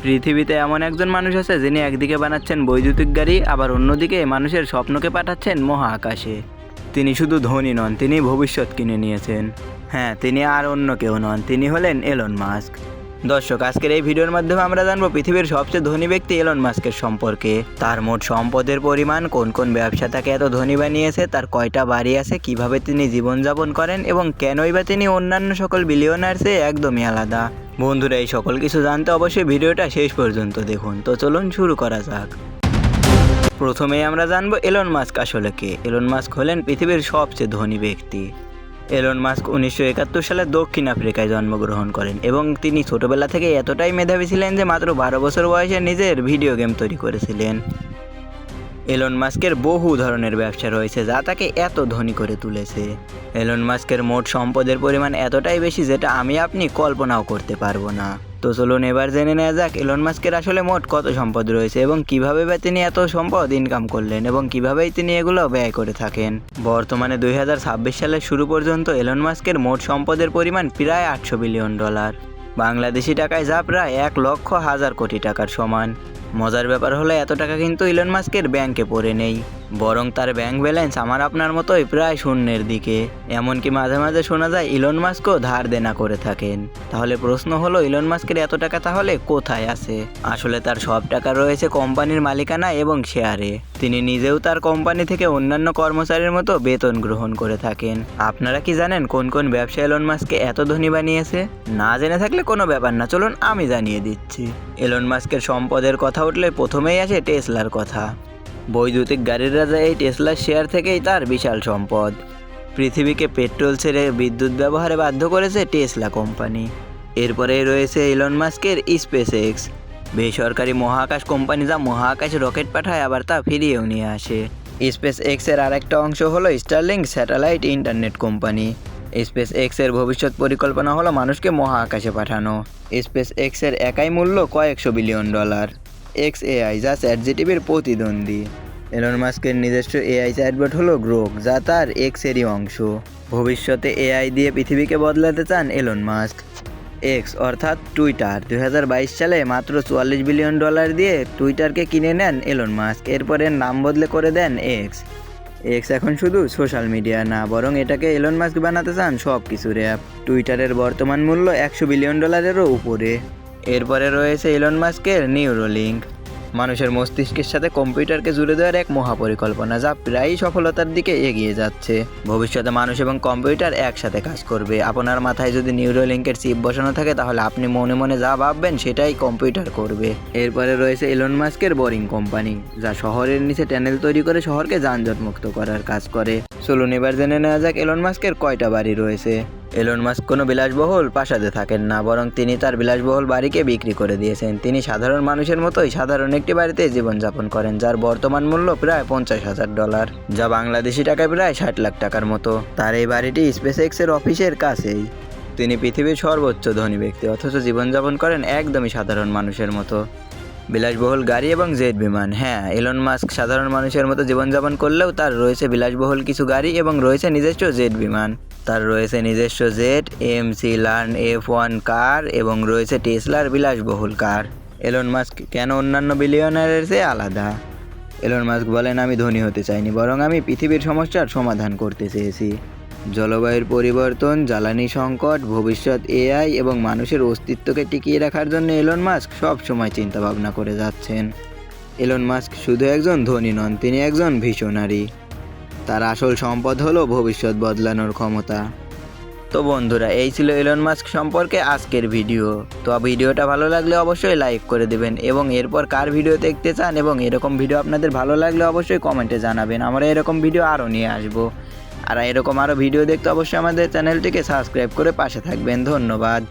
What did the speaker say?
পৃথিবীতে এমন একজন মানুষ আছে যিনি একদিকে বানাচ্ছেন বৈদ্যুতিক গাড়ি, আবার অন্যদিকে মানুষের স্বপ্নকে পাঠাচ্ছেন মহাকাশে। তিনি শুধু ধনী নন, তিনি ভবিষ্যৎ কিনে নিয়েছেন। হ্যাঁ, তিনি আর অন্য কেউ নন, তিনি হলেন এলন মাস্ক। দর্শক, আজকের এই ভিডিওর মাধ্যমে আমরা জানবো পৃথিবীর সবচেয়ে ধনী ব্যক্তি এলন মাস্কের সম্পর্কে। তার মোট সম্পদের পরিমাণ, কোন কোন ব্যবসা তাকে এত ধনী বানিয়েছে, তার কয়টা বাড়ি আছে, কিভাবে তিনি জীবনযাপন করেন এবং কেনই বা তিনি অন্যান্য সকল বিলিয়নার চেয়ে একদমই আলাদা। বন্ধুরা, এই সকল কিছু জানতে অবশ্যই ভিডিওটা শেষ পর্যন্ত দেখুন। তো চলুন শুরু করা যাক। প্রথমেই আমরা জানবো এলন মাস্ক আসলে কে। এলন মাস্ক হলেন পৃথিবীর সবচেয়ে ধনী ব্যক্তি। এলন মাস্ক 1971 সালে দক্ষিণ আফ্রিকায় জন্মগ্রহণ করেন এবং তিনি ছোটবেলা থেকে এতটাই মেধাবী ছিলেন যে মাত্র 12 বছর বয়সে নিজের ভিডিও গেম তৈরি করেছিলেন। এলন মাস্কের বহু ধরনের ব্যবসা রয়েছে যা তাকে এত ধনী করে তুলেছে। এলন মাস্কের মোট সম্পদের পরিমাণ এতটাই বেশি যেটা আপনি কল্পনাও করতে পারবো না। তো চলুন এবার জেনে নেওয়া যাক এলন মাস্কের আসলে মোট কত সম্পদ রয়েছে এবং কিভাবে বা তিনি এত সম্পদ ইনকাম করলেন এবং কিভাবেই তিনি এগুলো ব্যয় করে থাকেন। বর্তমানে 2026 সালের শুরু পর্যন্ত এলন মাস্কের মোট সম্পদের পরিমাণ প্রায় $800 বিলিয়ন, বাংলাদেশি টাকায় যা প্রায় 1,00,000 কোটি টাকার সমান। মজার ব্যাপার হলো এত টাকা কিন্তু এলন মাস্কের ব্যাংকে পড়ে নেই, বরং তার ব্যাংক ব্যালেন্স আমার আপনার মতোই প্রায় শূন্যের দিকে। এমনকি মাঝে মাঝে শোনা যায় ইলন মাস্কও ধার দেনা করে থাকেন। তাহলে প্রশ্ন হলো ইলন মাস্কের এত টাকা তাহলে কোথায় আছে? আসলে তার সব টাকা রয়েছে কোম্পানির মালিকানা এবং শেয়ারে। তিনি নিজেও তার কোম্পানি থেকে অন্যান্য কর্মচারীর মতো বেতন গ্রহণ করে থাকেন। আপনারা কি জানেন কোন কোন ব্যবসা এলন মাস্ককে এত ধনী বানিয়েছে? না জেনে থাকলে কোনো ব্যাপার না, চলুন আমি জানিয়ে দিচ্ছি। এলন মাস্কের সম্পদের কথা উঠলে প্রথমেই আসে টেসলার কথা। বৈদ্যুতিক গাড়ির রাজা এই টেসলার শেয়ার থেকেই তার বিশাল সম্পদ। পৃথিবীকে পেট্রোল ছেড়ে বিদ্যুৎ ব্যবহারে বাধ্য করেছে টেসলা কোম্পানি। এরপরেই রয়েছে এলন মাস্কের স্পেস এক্স, বেসরকারি মহাকাশ কোম্পানি যা মহাকাশে রকেট পাঠায় আবার তা ফিরিয়েও নিয়ে আসে। স্পেস এক্সের আরেকটা অংশ হলো Starlink satellite internet company. Space এক্সের ভবিষ্যৎ পরিকল্পনা হলো মানুষকে মহাকাশে পাঠানো। স্পেস এক্সের একাই মূল্য কয়েকশো বিলিয়ন ডলার। XAI যা চ্যাটজিপিটির প্রতিদ্বন্দ্বী। এলন মাস্কের নিজস্ব AI চ্যাটবট হলো গ্রোক, যা তার এক্সেরই অংশ। ভবিষ্যতে AI দিয়ে পৃথিবীকে বদলাতে চান এলন মাস্ক। এক্স অর্থাৎ টুইটার 2022 সালে মাত্র $44 বিলিয়ন দিয়ে টুইটারকে কিনে নেন এলন মাস্ক। এরপর এর নাম বদলে করে দেন এক্স। এক্স এখন শুধু সোশ্যাল মিডিয়া না, বরং এটাকে এলন মাস্ক বানাতে চান সব কিছুর অ্যাপ। টুইটারের বর্তমান মূল্য $100 বিলিয়ন উপরে। এরপরে রয়েছে এলন মাস্কের নিউরোলিঙ্ক, মানুষের মস্তিষ্কের সাথে কম্পিউটারকে জুড়ে দেওয়ার এক মহাপরিকল্পনা যা প্রায়ই সফলতার দিকে এগিয়ে যাচ্ছে। ভবিষ্যতে মানুষ এবং কম্পিউটার একসাথে কাজ করবে। আপনার মাথায় যদি নিউরোলিঙ্কের চিপ বসানো থাকে তাহলে আপনি মনে মনে যা ভাববেন সেটাই কম্পিউটার করবে। এরপরে রয়েছে এলন মাস্কের বোরিং কোম্পানি, যা শহরের নিচে টানেল তৈরি করে শহরকে যানজটমুক্ত করার কাজ করে। চলুন এবার জেনে নেওয়া যাক এলন মাস্কের কয়টা বাড়ি রয়েছে। এলন মাস্ক কোনো বিলাসবহুল প্রাসাদে থাকেন না, বরং তিনি তার বিলাসবহুল বাড়িকে বিক্রি করে দিয়েছেন। তিনি সাধারণ মানুষের মতোই সাধারণ একটি বাড়িতে জীবনযাপন করেন, যার বর্তমান মূল্য প্রায় $50,000, যা বাংলাদেশি টাকায় প্রায় 60 লাখ টাকার মতো। তার এই বাড়িটি স্পেস এক্সের অফিসের কাছেই। তিনি পৃথিবীর সর্বোচ্চ ধনী ব্যক্তি, অথচ জীবনযাপন করেন একদমই সাধারণ মানুষের মতো। বিলাসবহুল গাড়ি এবং জেট বিমান। হ্যাঁ, এলন মাস্ক সাধারণ মানুষের মতো জীবনযাপন করলেও তার রয়েছে বিলাসবহুল কিছু গাড়ি এবং রয়েছে নিজস্ব জেট বিমান। তার রয়েছে নিজস্ব জেট, AMC লার্ন F1 কার এবং রয়েছে টেসলার বিলাসবহুল কার। এলন মাস্ক কেন অন্যান্য বিলিয়নারের চেয়ে আলাদা? এলন মাস্ক বলেন, আমি ধনী হতে চাইনি, বরং আমি পৃথিবীর সমস্যার সমাধান করতে চেয়েছি। জলবায়ুর পরিবর্তন, জ্বালানি সংকট, ভবিষ্যৎ AI এবং মানুষের অস্তিত্বকে টিকিয়ে রাখার জন্য এলন মাস্ক সব সময় চিন্তা ভাবনা করে যাচ্ছেন। এলন মাস্ক শুধু একজন ধনী নন, তিনি একজন ভিশনারি। তার আসল সম্পদ হলো ভবিষ্যৎ বদলানোর ক্ষমতা। তো বন্ধুরা, এই ছিল এলন মাস্ক সম্পর্কে আজকের ভিডিও। তো ভিডিওটা ভালো লাগলে অবশ্যই লাইক করে দেবেন এবং এরপর কার ভিডিও দেখতে চান এবং এরকম ভিডিও আপনাদের ভালো লাগলে অবশ্যই কমেন্টে জানাবেন। আমরা এরকম ভিডিও আরও নিয়ে আসবো। আর এরকম আরও ভিডিও দেখতে অবশ্যই আমাদের চ্যানেলটিকে সাবস্ক্রাইব করে পাশে থাকবেন। ধন্যবাদ।